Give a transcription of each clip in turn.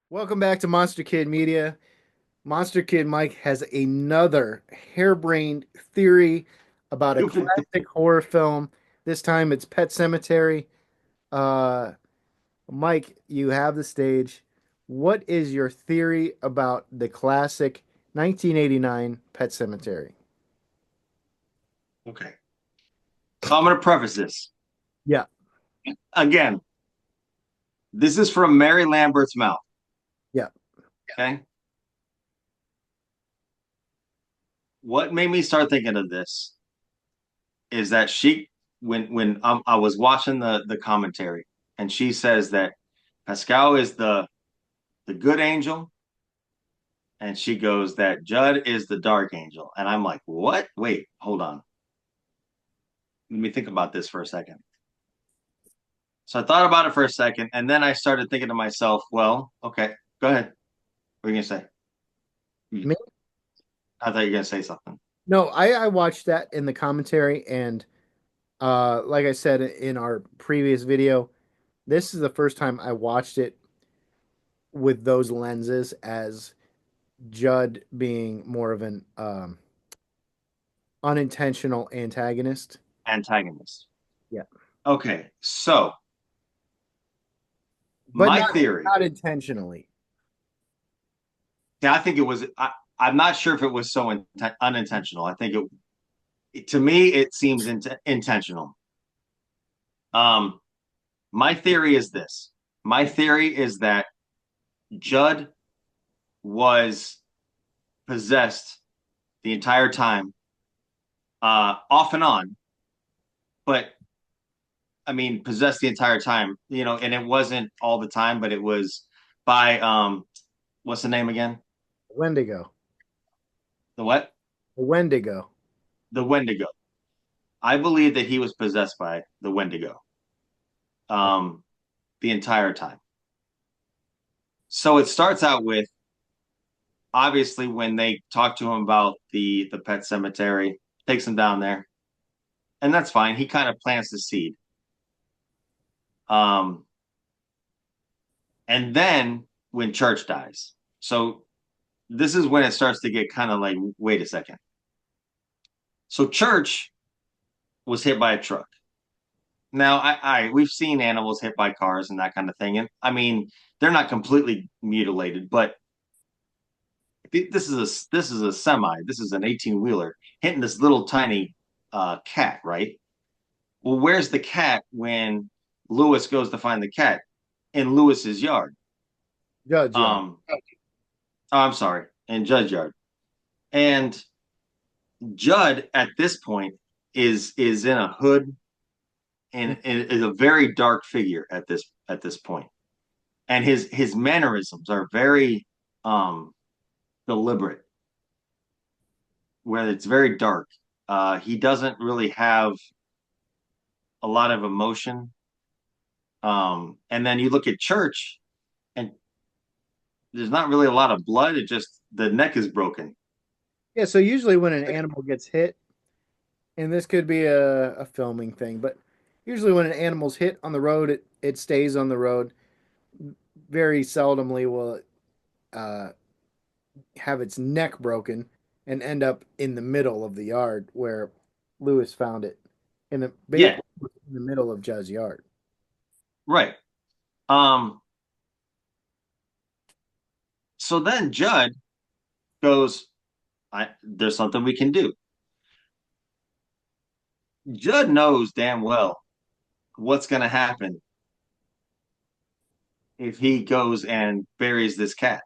Welcome back to Monster Kid Media. Monster Kid Mike has another harebrained theory about a Stupid. classic horror film. This time it's Pet Sematary. Uh, Mike, you have the stage. What is your theory about the classic 1989 Pet Sematary? Okay. So I'm going to preface this. Yeah, Again, this is from Mary Lambert's mouth. yeah. Okay. What made me start thinking of this is that I was watching the commentary, and she says that Pascal is the good angel, and she goes that Judd is the dark angel. And I'm like, what? Wait, hold on. Let me think about this for a second. So I thought about it for a second, and then I started thinking to myself, well, okay, go ahead. What are you gonna say? Me? I thought you were gonna say something. No, I watched that in the commentary, and like I said in our previous video, this is the first time I watched it with those lenses as Judd being more of an unintentional antagonist. Antagonist. Yeah, Okay, so but my not theory, not intentionally. yeah, I think it was. I'm not sure if it was so unintentional. I think to me, it seems intentional. Um, my theory is this. My theory is that Judd was possessed the entire time, off and on, but I mean, possessed the entire time, and it wasn't all the time, but it was by, what's the name again? Wendigo, The what? the Wendigo. The Wendigo. I believe that he was possessed by the Wendigo, um, the entire time. So it starts out with, obviously, when they talk to him about the pet cemetery, takes him down there, and that's fine. He kind of plants the seed. Um, and then when Church dies, so this is when it starts to get kind of like, wait a second. So Church was hit by a truck. Now, we've seen animals hit by cars and that kind of thing, and I mean, they're not completely mutilated, but this is a semi. This is an 18-wheeler hitting this little tiny cat, right? Well, where's the cat when Lewis goes to find the cat? In Lewis's yard. Judge Yard. Oh, I'm sorry, in Judd's yard. And Judd at this point is in a hood and is a very dark figure at this point. And his mannerisms are very deliberate, where it's very dark. He doesn't really have a lot of emotion. And then you look at Church, and there's not really a lot of blood. It just the neck is broken. Yeah, so usually when an animal gets hit, and this could be a filming thing, but usually when an animal's hit on the road, it stays on the road. Very seldomly will it have its neck broken and end up in the middle of the yard where Lewis found it in the Yeah, basically in the middle of Jud's yard. right. Um, so then Judd goes, there's something we can do. Judd knows damn well what's going to happen if he goes and buries this cat.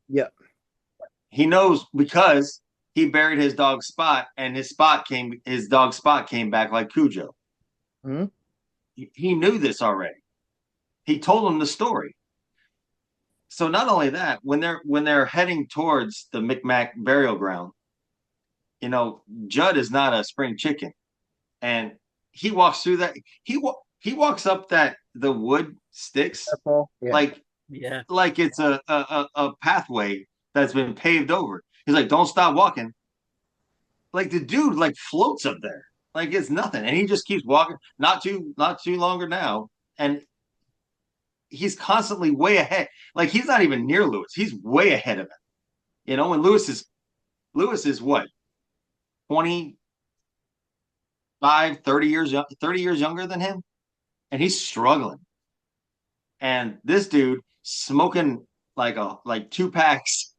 Yeah. He knows because he buried his dog Spot, and his dog Spot came back like Cujo. Mhm. He knew this already. He told him the story. So not only that, when they're heading towards the Micmac burial ground, Judd is not a spring chicken, and he walks through that. He walks up the wood sticks Careful. Yeah. like Yeah. like it's a pathway that's been paved over. He's like, "Don't stop walking." Like the dude like floats up there, like it's nothing, and he just keeps walking. Not too longer now, and he's constantly way ahead. Like he's not even near Lewis. He's way ahead of him. You know, and Lewis is what, 25, 30 years younger than him, and he's struggling. And this dude smoking like two packs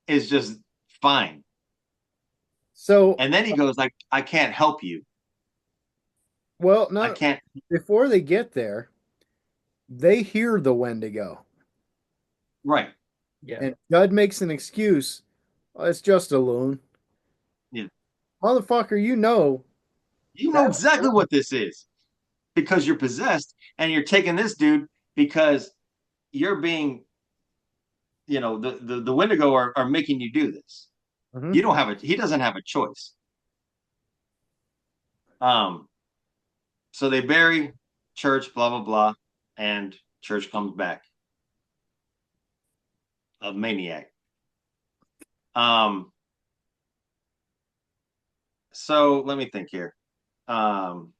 is just fine. So, And then he goes like, I can't help you. well, I not can't. before they get there, they hear the Wendigo, Right. Yeah. and Judd makes an excuse. "Oh, it's just a loon, Yeah. motherfucker. You know You know that's exactly what this is because you're possessed and you're taking this dude because you're being, the Wendigo are making you do this. Mhm. He doesn't have a choice. Um, so they bury Church, blah, blah, blah, and Church comes back a maniac. Um, so let me think here. Um,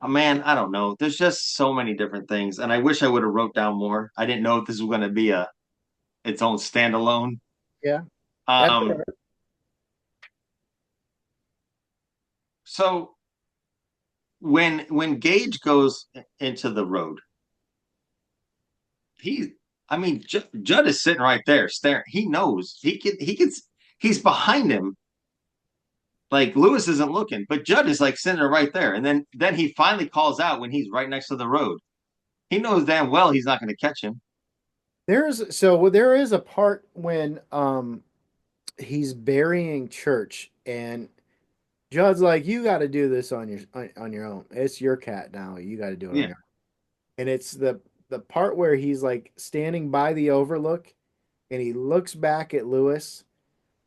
oh, man, I don't know. There's just so many different things, and I wish I would have wrote down more. I didn't know if this was going to be a its own standalone. Yeah, that's all Um, right. so when Gage goes into the road, he, I mean, Judd is sitting right there staring. He knows he's behind him. Like Lewis isn't looking, but Judd is like sitting there right there. And then he finally calls out when he's right next to the road. He knows damn well he's not going to catch him. There is a part when he's burying Church, and Judd's like, "You got to do this on your own. It's your cat now. You got to do it on Yeah. your own." And it's the part where he's like standing by the overlook, and he looks back at Lewis,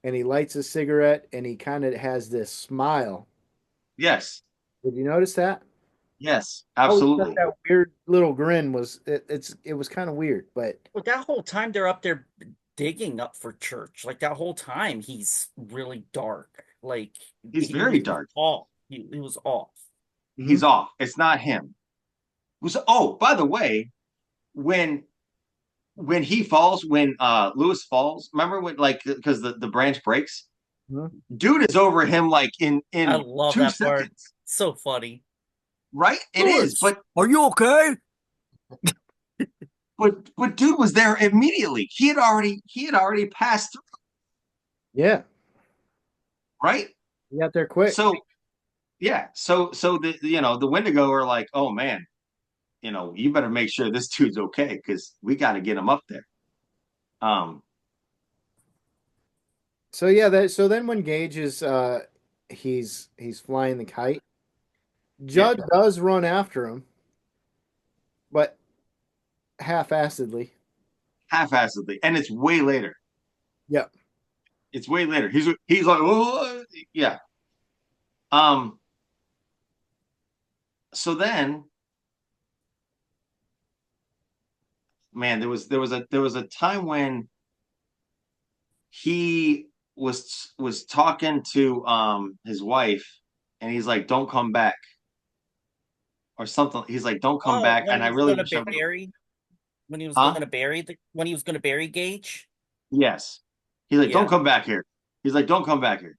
and he lights a cigarette, and he kind of has this smile. Yes. Did you notice that? Yes. Always got Absolutely. that weird little grin. It was kind of weird, but But that whole time they're up there digging up for church, like that whole time he's really dark. Like He's very he was dark. off. He was off. He's Mhm. off. It's not him. Oh, by the way, when he falls, when Lewis falls, remember when like because the branch breaks, Mhm. dude is over him like in I in love two that part. seconds, So funny. right? It is, Lewis, but are you okay? but dude was there immediately. He had already passed through, Yeah, right? he got there quick. So yeah, so the Wendigo are like, oh man, you better make sure this dude's okay because we got to get him up there. Um, So yeah, that so then when Gage is he's flying the kite, yeah, Judd does run after him, but half-assedly. half-assedly, and it's way later. Yep. It's way later. He's like, oh yeah. Um, so then, man, there was a time when he was talking to his wife, and he's like, "Don't come back," or something. He's like, "Don't come Oh, back," when and he I was really gonna wish I would. bury Huh? when he was gonna bury Gage. Yes. He's like, "Don't Yeah. come back here." He's like, "Don't come back here."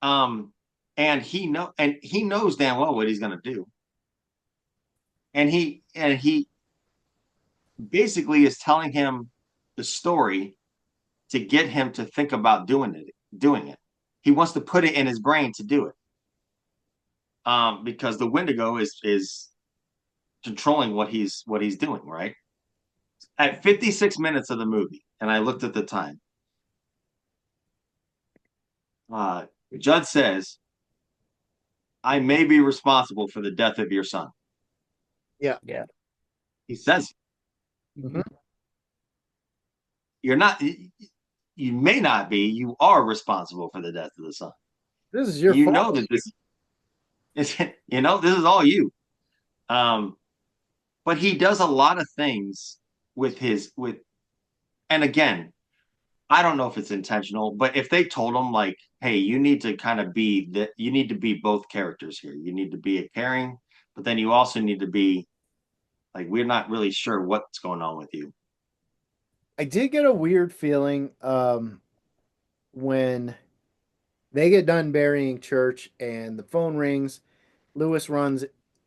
Um, and he knows damn well what he's gonna do, and he basically is telling him the story to get him to think about doing it. He wants to put it in his brain to do it. Because the Wendigo is controlling what he's doing, right? At 56 minutes of the movie, and I looked at the time, uh, Judd says, I may be responsible for the death of your son. Yeah. Yeah. He says, Mhm. you're not, you may not be, you are responsible for the death of the son. This is your You know fault. that this is, this is all you. Um, but he does a lot of things with and again, I don't know if it's intentional, but if they told him like, hey, you need to kind of you need to be both characters here. You need to be a caring, but then you also need to be Like we're not really sure what's going on with you. I did get a weird feeling when they get done burying Church and the phone rings. Lewis runs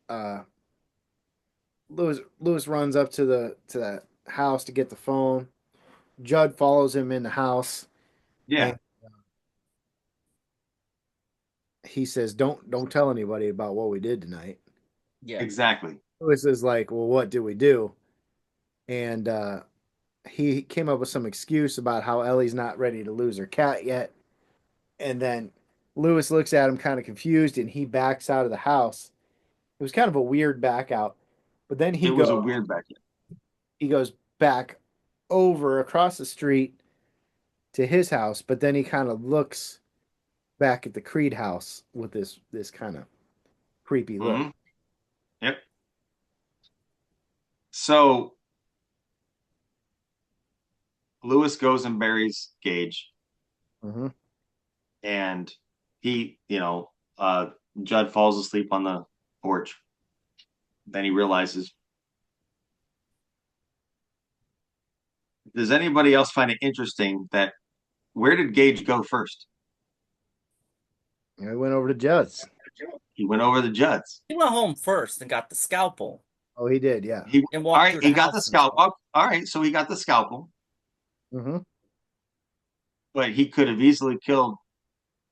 uh Lewis runs up to the house to get the phone. Judd follows him in the house and Yeah, he says, "Don't tell anybody about what we did tonight." Yeah. exactly. Lewis is like, "Well, what did we do?" And he came up with some excuse about how Ellie's not ready to lose her cat yet. And then Lewis looks at him kind of confused and he backs out of the house. It was kind of a weird back out. But then It was a weird back end. he goes back over across the street to his house, but then he kind of looks back at the Creed house with this kind of creepy look. Mm-hmm. Yep. So Lewis goes and buries Gage, Mm-hmm. and he, Judd falls asleep on the porch. Then he realizes. Does anybody else find it interesting that where did Gage go first? And we went over to Judd's. He went over the Judds. He went home first and got the scalpel Oh, he did, yeah. He and all walked right. through the He got the house and stuff. scalpel. All right, so he got the scalpel, Mm-hmm. but he could have easily killed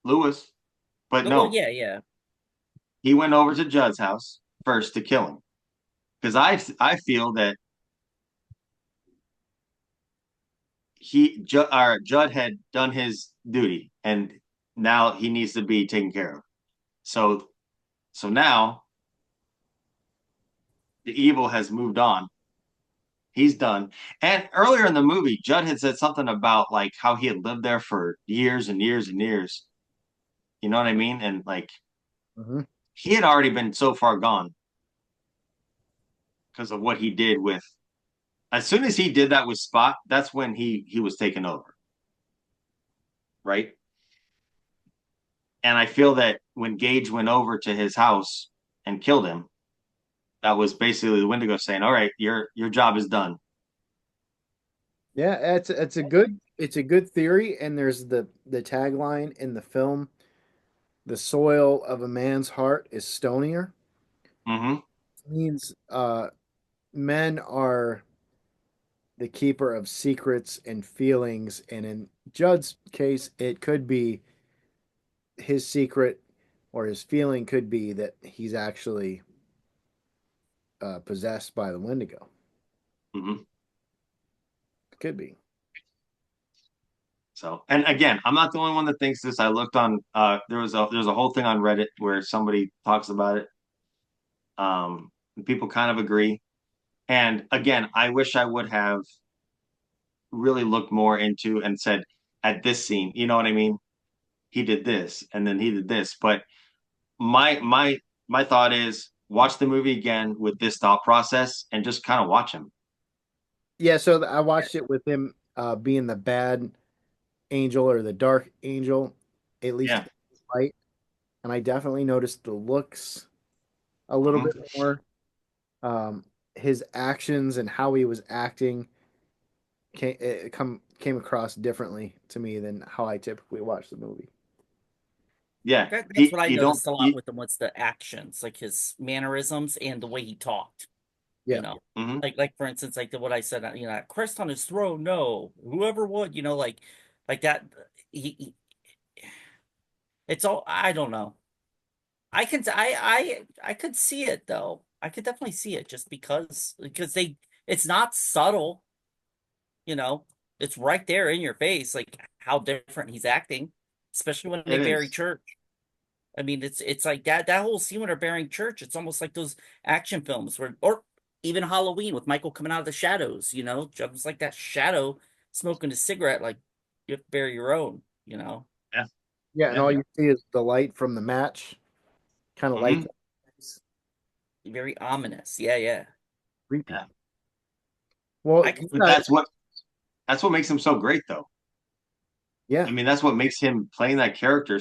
Lewis. But Well, no, yeah, yeah. he went over to Judd's house first to kill him because I feel that Judd had done his duty and now he needs to be taken care of. So now the evil has moved on. He's done. And earlier in the movie, Judd had said something about like how he had lived there for years and years and years. You know what I mean? And like Mm-hmm. he had already been so far gone because of what he did with. As soon as he did that with Spot, that's when he was taken over, right? And I feel that when Gage went over to his house and killed him, that was basically the Wendigo saying, "All right, your job is done." Yeah, it's a good theory, and there's the tagline in the film: "The soil of a man's heart is stonier." Mm-hmm. It means men are the keeper of secrets and feelings, and in Judd's case, it could be his secret or his feeling could be that he's actually possessed by the Wendigo. Mm-hmm. It could be. So, and again, I'm not the only one that thinks this. I looked on. There's a whole thing on Reddit where somebody talks about it. People kind of agree. And again, I wish I would have really looked more into and said at this scene, you know what I mean? He did this, and then he did this. But my thought is watch the movie again with this thought process and just kind of watch him. Yeah, so I watched it with him being the bad angel or the dark angel, at least Yeah. in the light, and I definitely noticed the looks a little Hmm. bit more. Um, his actions and how he was acting came across differently to me than how I typically watch the movie. Yeah. That's what I You don't noticed a lot with him was the actions, like his mannerisms and the way he talked. You Yeah, know, mhm. like for instance, like what I said, Christ on his throne, no, whoever would, like that. He it's all I don't know. I could see it though. I could definitely see it just because it's not subtle, you know. It's right there in your face, like how different he's acting, especially when they It bury is. Church. I mean, it's like that whole scene when they're burying Church. It's almost like those action films where, or even Halloween with Michael coming out of the shadows. Just like that shadow smoking a cigarette. Like you have to bury your own. Yeah. yeah, and Yeah. all you see is the light from the match, kind of lights Hmm. up. It's Very ominous. Yeah, yeah. creepy. Yeah. Well, I could. But that's what makes him so great, though. I yeah, mean, that's what makes him playing that character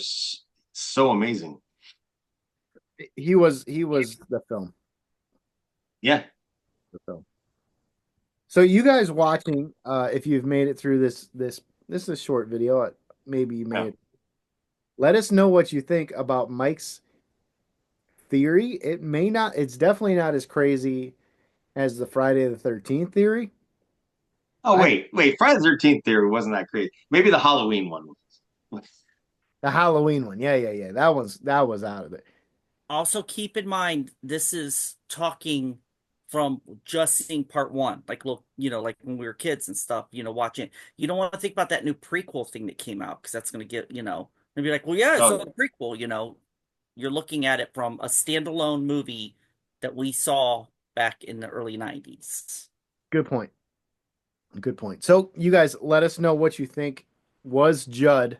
so amazing. he was the film. Yeah. the film. So you guys watching, if you've made it through this is a short video. Maybe you Yeah. made it. Let us know what you think about Mike's theory. It may not. It's definitely not as crazy as the Friday the 13th theory. Oh I wait, Friday the 13th theory wasn't that great. Maybe the Halloween one was. The Halloween one. Yeah, yeah, yeah. That was out of it. Also, keep in mind this is talking from just seeing part one. Like, look, like when we were kids and stuff, watching. You don't want to think about that new prequel thing that came out because that's going to get, and be like, well, yeah, it's Oh a yeah. prequel. You're looking at it from a standalone movie that we saw back in the early 90s. Good point. Good point. So you guys let us know what you think. Was Judd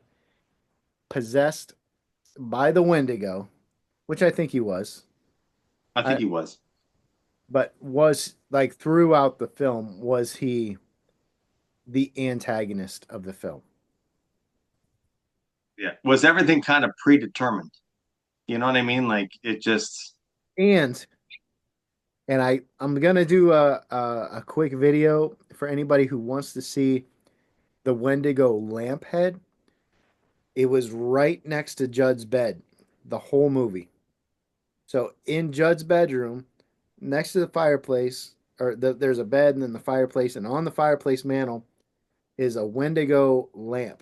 possessed by the Wendigo, which I think he was. I think I he was. but was like throughout the film, was he the antagonist of the film? Yeah. Was everything kind of predetermined? You know what I mean? Like it just. And I'm gonna do a quick video for anybody who wants to see the Wendigo lamp head. It was right next to Judd's bed the whole movie. So in Judd's bedroom, next to the fireplace, there's a bed and then the fireplace, and on the fireplace mantle is a Wendigo lamp.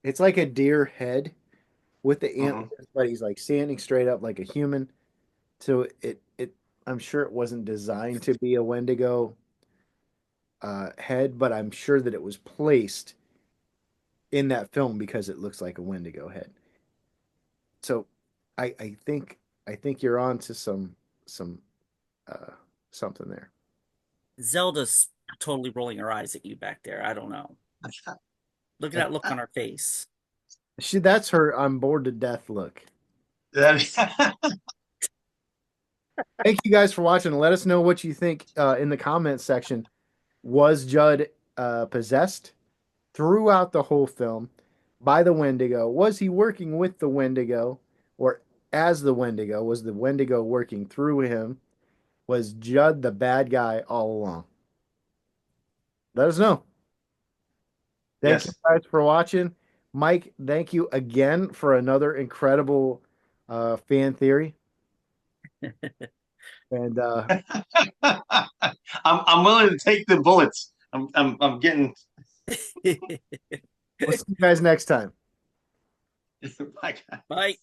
It's like a deer head with the Mhm. antlers, but he's like standing straight up like a human. So I'm sure it wasn't designed to be a Wendigo head, but I'm sure that it was placed in that film because it looks like a Wendigo head. So I think you're on to some uh something there. Zelda's totally rolling her eyes at you back there. I don't know. Look at that look on her face. That's her I'm bored to death look. That- Thank you guys for watching. Let us know what you think in the comments section. Was Judd possessed throughout the whole film by the Wendigo? Was he working with the Wendigo or as the Wendigo? Was the Wendigo working through him? Was Judd the bad guy all along? Let us know. Thank you yes. guys for watching. Mike, thank you again for another incredible fan theory. And I'm willing to take the bullets. I'm getting. we'll see you guys next time. My Bye.